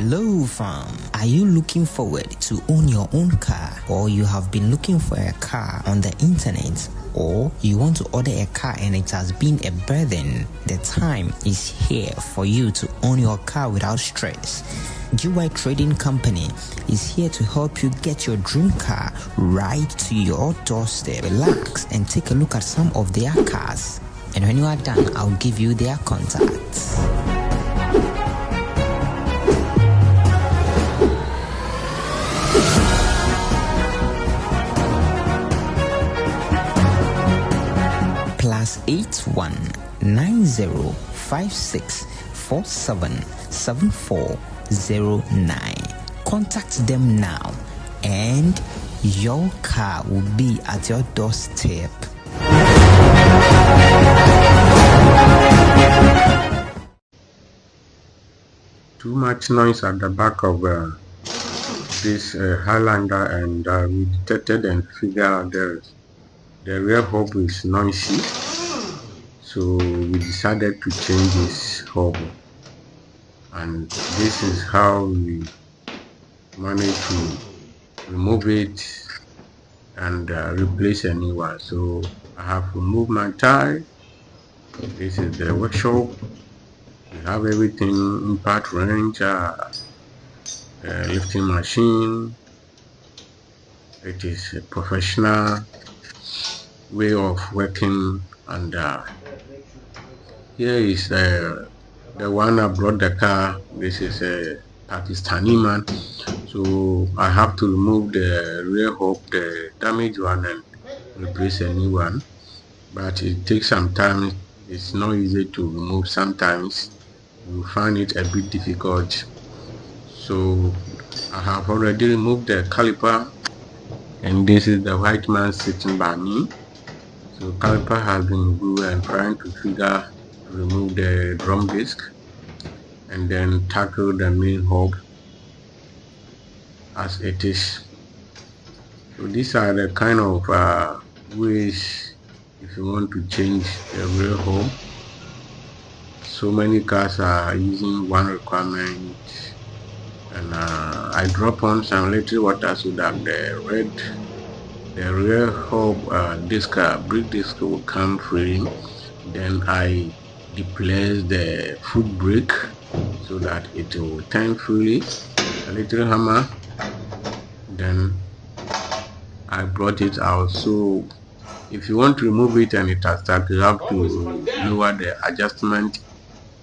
Hello fam, are you looking forward to own your own car, or you have been looking for a car on the internet, or you want to order a car and it has been a burden? The time is here for you to own your car without stress. GY Trading Company is here to help you get your dream car right to your doorstep. Relax and take a look at some of their cars, and when you are done, I'll give you their contacts. +81 9056 477409. Contact them now and your car will be at your doorstep. Too much noise at the back of this Highlander, and we detected and figured out the rear hub is noisy, so we decided to change this hub, and this is how we managed to remove it and replace a new one. So I have removed my tie. This is the workshop. We have everything: impact wrench, lifting machine. It is a professional way of working, and here is the one I brought the car. This is a Pakistani man, so I have to remove the rear hub, the damaged one, and replace a new one, but it takes some time. It's not easy to remove. Sometimes you find it a bit difficult, so I have already removed the caliper, and this is the white man sitting by me. So caliper has been removed, and trying to remove the drum disc and then tackle the main hub as it is. So these are the kind of ways if you want to change the rear hub. So many cars are using one requirement, and I drop on some little water so that the rear hub brake disc will come free. Then I deplace the foot brake so that it will turn freely. A little hammer, then I brought it out. So if you want to remove it and it has stuck, you have to lower the adjustment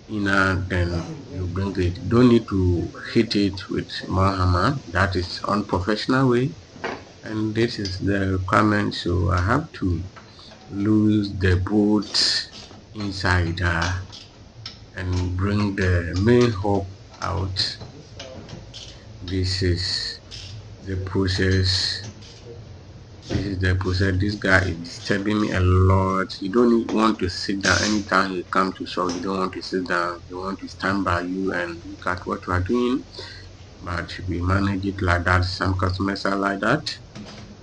inner, then you bring it. You don't need to hit it with more hammer. That is unprofessional way, and this is the requirement. So I have to lose the bolt inside and bring the main hub out. This is the process. This guy is disturbing me a lot. You don't want to sit down. Anytime you come to shop, you don't want to sit down. You want to stand by you and look at what you are doing, but we manage it like that. Some customers are like that.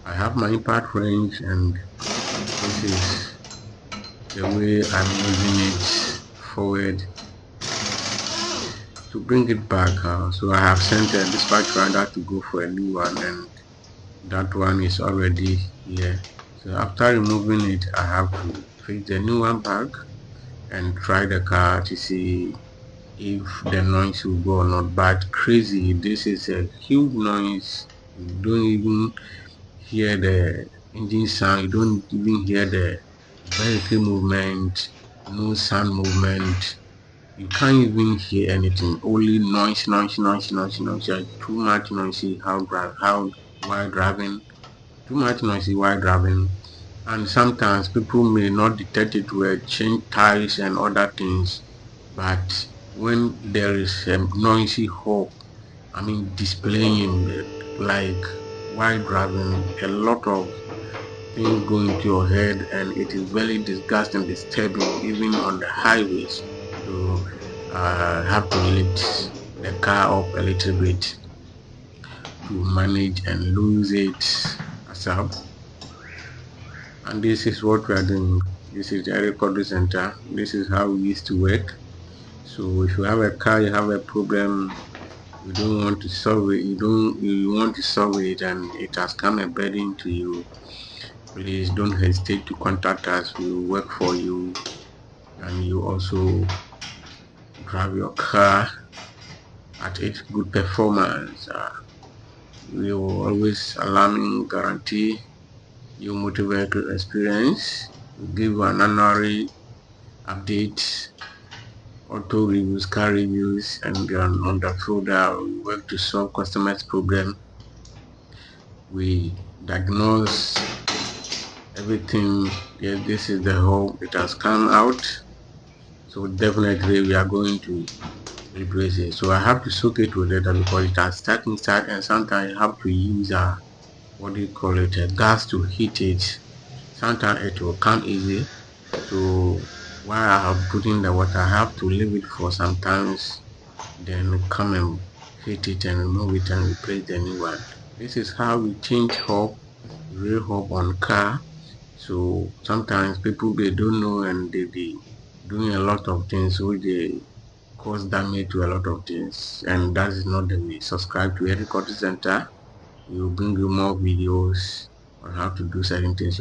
I have my impact range, and this is the way I'm using it forward to bring it back. So I have sent a dispatch rider to go for a new one, and that one is already here. So after removing it, I have to fix the new one back and try the car to see if the noise will go or not. But crazy, this is a huge noise. You don't even hear the engine sound, you don't even hear the vehicle movement, no sound movement. You can't even hear anything, only noise. Too much noisy while driving, too much noisy while driving. And sometimes people may not detect it well, change tires and other things, but when there is a noisy hub, displaying like while driving, a lot of things go into your head, and it is very disgusting, disturbing, even on the highways. So I have to lift the car up a little bit to manage and lose it ASAP. And this is what we are doing. This is the recording center. This is how we used to work. So if you have a car, you have a problem, you don't want to solve it, you want to solve it and it has come a burden to you, please don't hesitate to contact us. We will work for you, and you also drive your car at its good performance. We will always alarming guarantee you motor vehicle experience. We give you an annual update, auto reviews, car reviews, and on the folder we work to solve customers' problem. We diagnose everything. Yeah, this is the whole it has come out. So definitely we are going to replace it. So I have to soak it with water because it has stuck inside, and sometimes you have to use a gas to heat it. Sometimes it will come easy. So while I have put in the water, I have to leave it for some times, then come and heat it and remove it and replace the new one. This is how we change real hub on car. So sometimes people, they don't know, and they be doing a lot of things which they cause damage to a lot of things, and that is not the way. Subscribe to Eric Center. We will bring you more videos on how to do certain things.